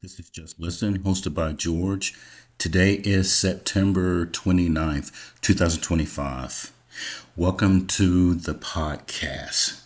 This is Just Listen, hosted by George. Today is September 29th, 2025. Welcome to the podcast.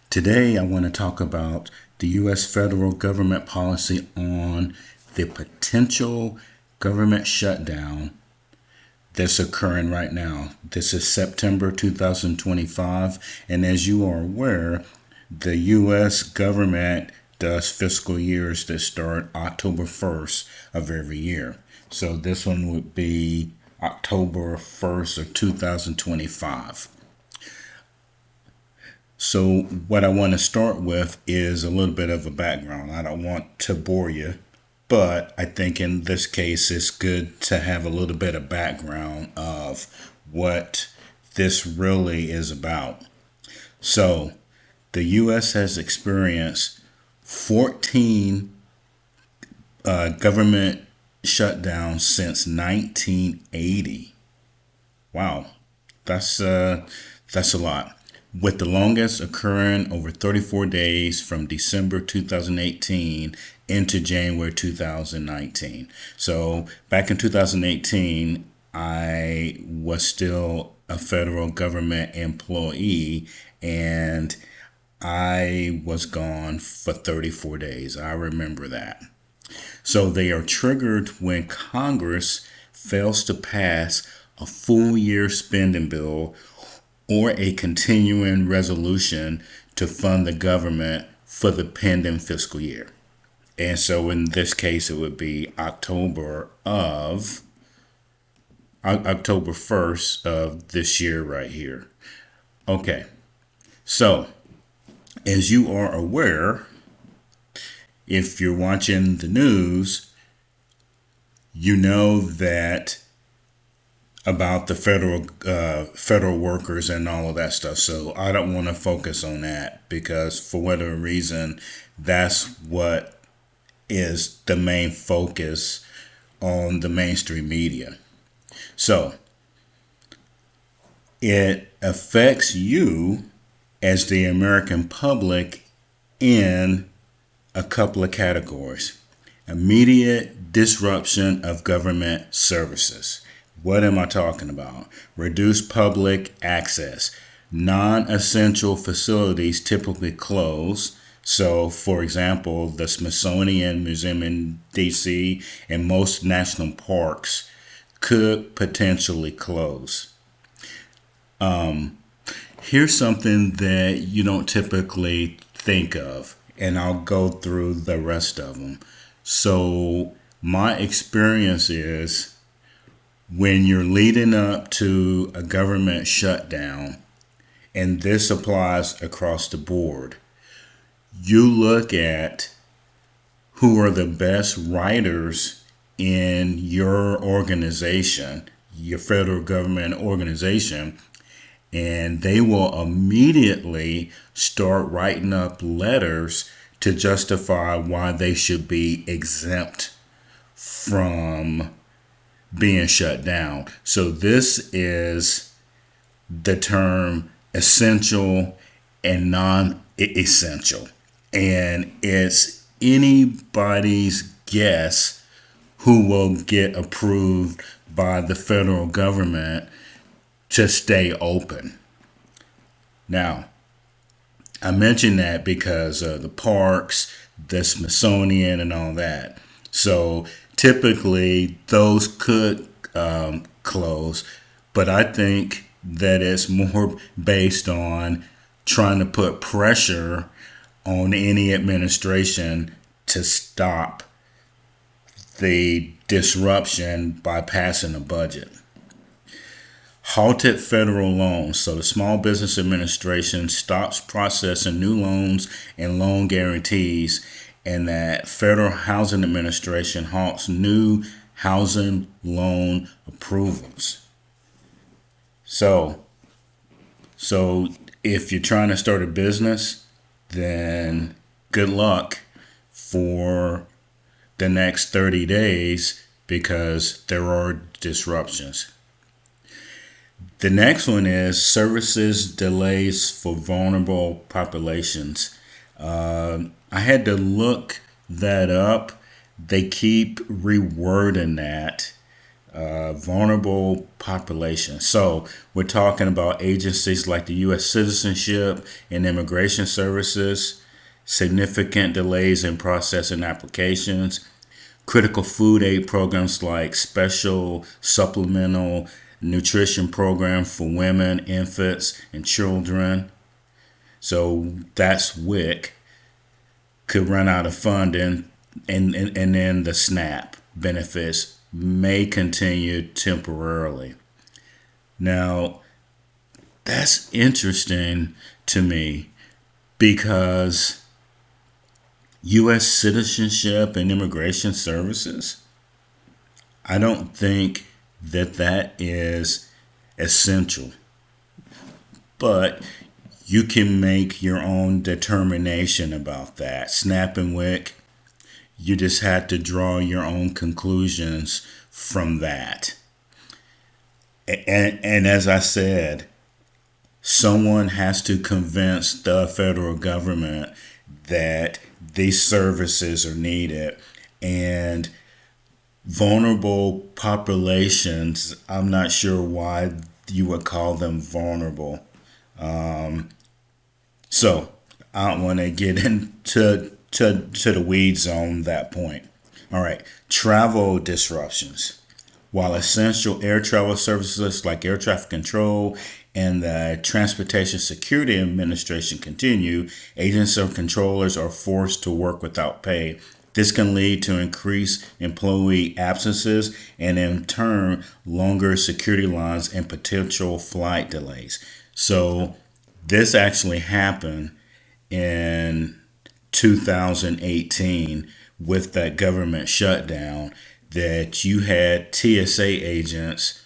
Today, I want to talk about the U.S. federal government policy on the potential government shutdown that's occurring right now. This is September 2025, and as you are aware, the U.S. government does fiscal years that start October 1st of every year. So this one would be October 1st of 2025. So what I want to start with is a little bit of a background. I don't want to bore you, but I think in this case it's good to have a little bit of background of what this really is about. So the U.S. has experienced 14 government shutdowns since 1980. Wow, that's a lot. With the longest occurring over 34 days from December 2018 into January 2019. So back in 2018, I was still a federal government employee, and I was gone for 34 days. I remember that. So they are triggered when Congress fails to pass a full year spending bill or a continuing resolution to fund the government for the pending fiscal year. And so in this case, it would be October 1st of this year right here. Okay. So as you are aware, if you're watching the news, you know that about the federal workers and all of that stuff. So I don't want to focus on that because for whatever reason, that's what is the main focus on the mainstream media. So it affects you as the American public in a couple of categories. Immediate disruption of government services. What am I talking about? Reduced public access. Non-essential facilities typically close. So, for example, the Smithsonian Museum in DC and most national parks could potentially close. Here's something that you don't typically think of, and I'll go through the rest of them. So, my experience is when you're leading up to a government shutdown, and this applies across the board, you look at who are the best writers in your organization, your federal government organization, and they will immediately start writing up letters to justify why they should be exempt from being shut down. So this is the term essential and non-essential. And it's anybody's guess who will get approved by the federal government to stay open. Now, I mention that because of the parks, the Smithsonian, and all that. So typically, those could close, but I think that it's more based on trying to put pressure on any administration to stop the disruption by passing a budget. Halted federal loans. So the Small Business Administration stops processing new loans and loan guarantees, and that Federal Housing Administration halts new housing loan approvals. So if you're trying to start a business, then good luck for the next 30 days because there are disruptions. The next one is services delays for vulnerable populations. I had to look that up they keep rewording that vulnerable population. So we're talking about agencies like the U.S. Citizenship and Immigration Services, significant delays in processing applications, critical food aid programs like special supplemental nutrition program for women, infants, and children. So that's WIC could run out of funding, and then the SNAP benefits may continue temporarily. Now, that's interesting to me because U.S. Citizenship and Immigration Services, I don't think that is essential. But you can make your own determination about that. SNAP and WIC, you just had to draw your own conclusions from that. And as I said, someone has to convince the federal government that these services are needed. And vulnerable populations, I'm not sure why you would call them vulnerable. So I don't want to get into to the weeds on that point. All right, travel disruptions. While essential air travel services like air traffic control and the Transportation Security Administration continue, agents or controllers are forced to work without pay. This can lead to increased employee absences and, in turn, longer security lines and potential flight delays. So, this actually happened in 2018 with that government shutdown, that you had TSA agents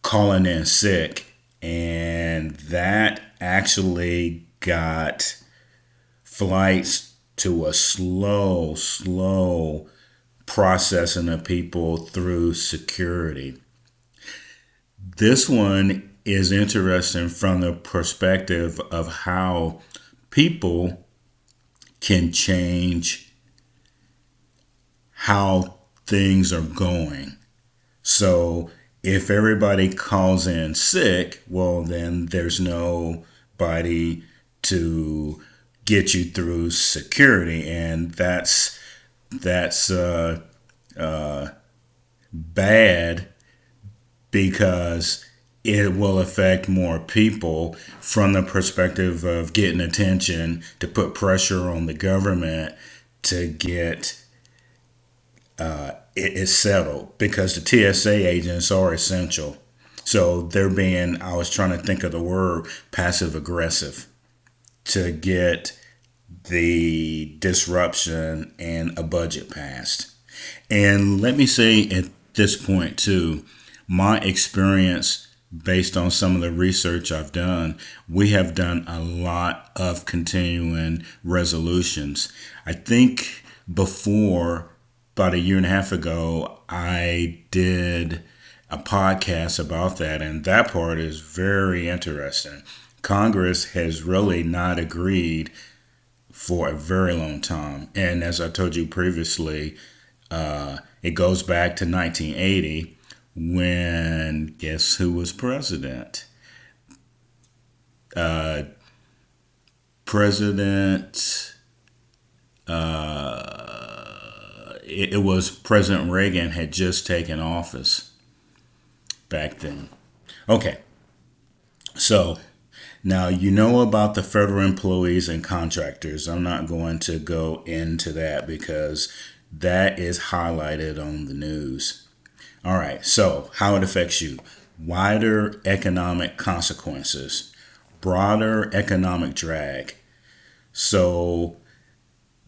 calling in sick, and that actually got flights to a slow processing of people through security. This one is interesting from the perspective of how people can change how things are going. So if everybody calls in sick, well, then there's nobody to get you through security, and that's bad because it will affect more people from the perspective of getting attention to put pressure on the government to get it settled, because the TSA agents are essential. So they're being, I was trying to think of the word, passive aggressive to get the disruption and a budget passed. And let me say at this point too, my experience based on some of the research I've done, we have done a lot of continuing resolutions. I think before, about a year and a half ago, I did a podcast about that, and that part is very interesting. Congress has really not agreed for a very long time. And as I told you previously, it goes back to 1980 when, guess who was president? President, it was President Reagan had just taken office back then. Okay, so now you know about the federal employees and contractors. I'm not going to go into that because that is highlighted on the news. All right, so how it affects you. Wider economic consequences, broader economic drag. So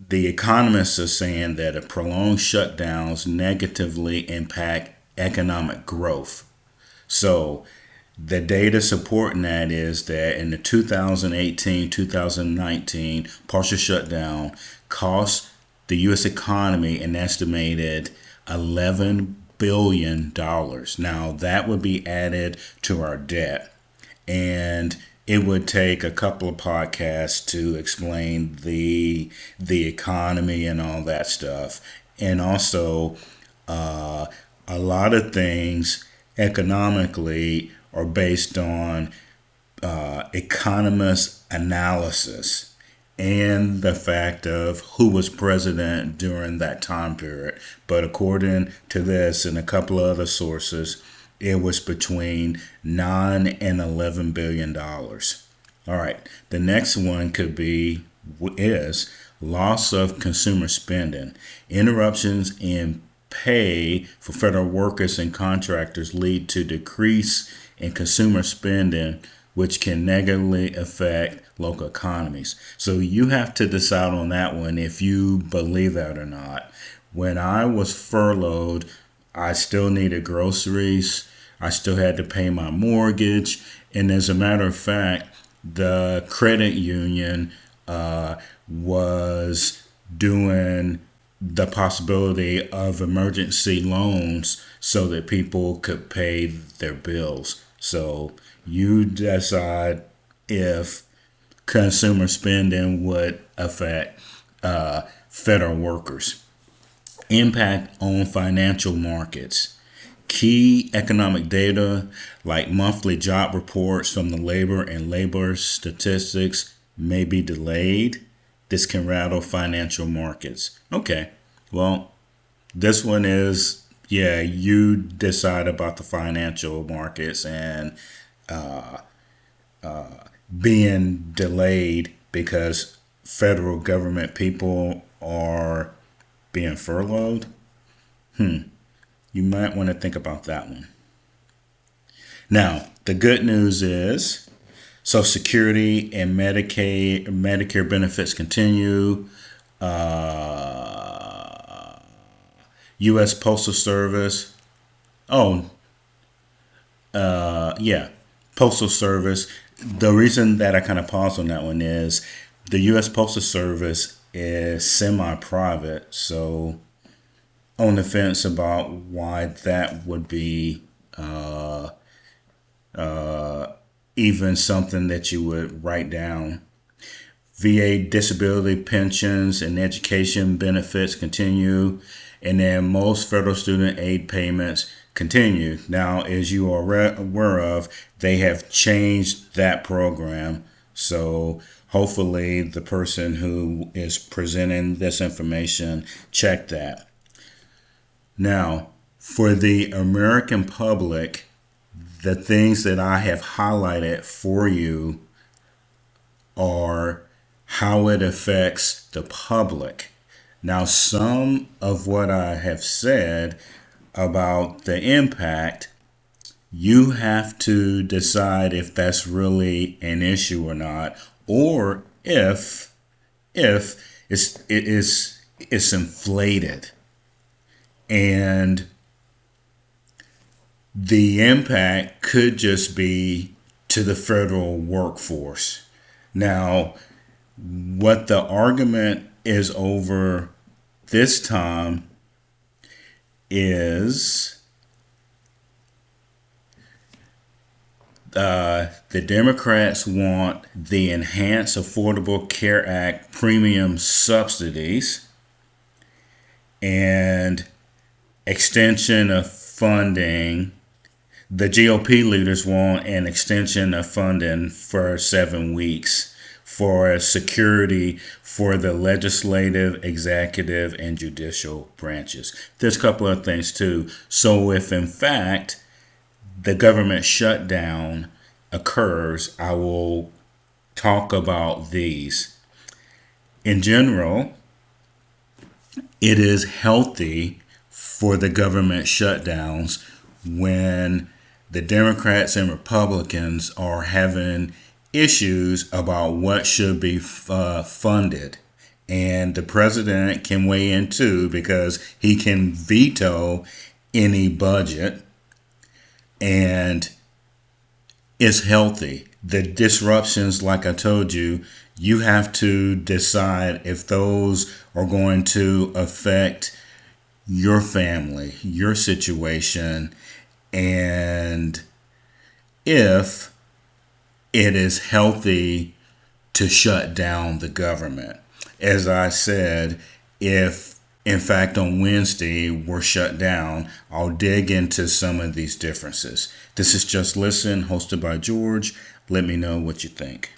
the economists are saying that a prolonged shutdowns negatively impact economic growth. So the data supporting that is that in the 2018-2019 partial shutdown cost the U.S. economy an estimated $11 billion. Now that would be added to our debt. And it would take a couple of podcasts to explain the economy and all that stuff. And also, uh, a lot of things economically are based on economist analysis and the fact of who was president during that time period. But according to this and a couple of other sources, it was between 9 and $11 billion. All right, the next one could be is loss of consumer spending. Interruptions in pay for federal workers and contractors lead to decrease in consumer spending, which can negatively affect local economies. So you have to decide on that one if you believe that or not. When I was furloughed, I still needed groceries. I still had to pay my mortgage. And as a matter of fact, the credit union was doing the possibility of emergency loans so that people could pay their bills. So you decide if consumer spending would affect federal workers. Impact on financial markets. Key economic data like monthly job reports from the labor and labor statistics may be delayed. This can rattle financial markets. Okay, well, this one is, yeah, you decide about the financial markets and being delayed because federal government people are being furloughed. You might want to think about that one. Now, the good news is Social Security and Medicare benefits continue. U.S. Postal Service. Oh, yeah, Postal Service. The reason that I kind of paused on that one is the U.S. Postal Service is semi-private, so on the fence about why that would be even something that you would write down. VA disability pensions and education benefits continue, and then most federal student aid payments continue. Now, as you are aware of, they have changed that program. So hopefully the person who is presenting this information check that. Now, for the American public, the things that I have highlighted for you are how it affects the public. Now, some of what I have said about the impact, you have to decide if that's really an issue or not, or if it's inflated. And the impact could just be to the federal workforce. Now, what the argument is over this time is the Democrats want the Enhanced Affordable Care Act premium subsidies and extension of funding. The GOP leaders want an extension of funding for 7 weeks for security for the legislative, executive, and judicial branches. There's a couple of things too. So if in fact the government shutdown occurs, I will talk about these. In general, it is healthy for the government shutdowns when the Democrats and Republicans are having issues about what should be funded. And the president can weigh in too because he can veto any budget, and it's healthy. The disruptions, like I told you, you have to decide if those are going to affect your family, your situation, and if it is healthy to shut down the government. As I said, if in fact on Wednesday we're shut down, I'll dig into some of these differences. This is Just Listen, hosted by George. Let me know what you think.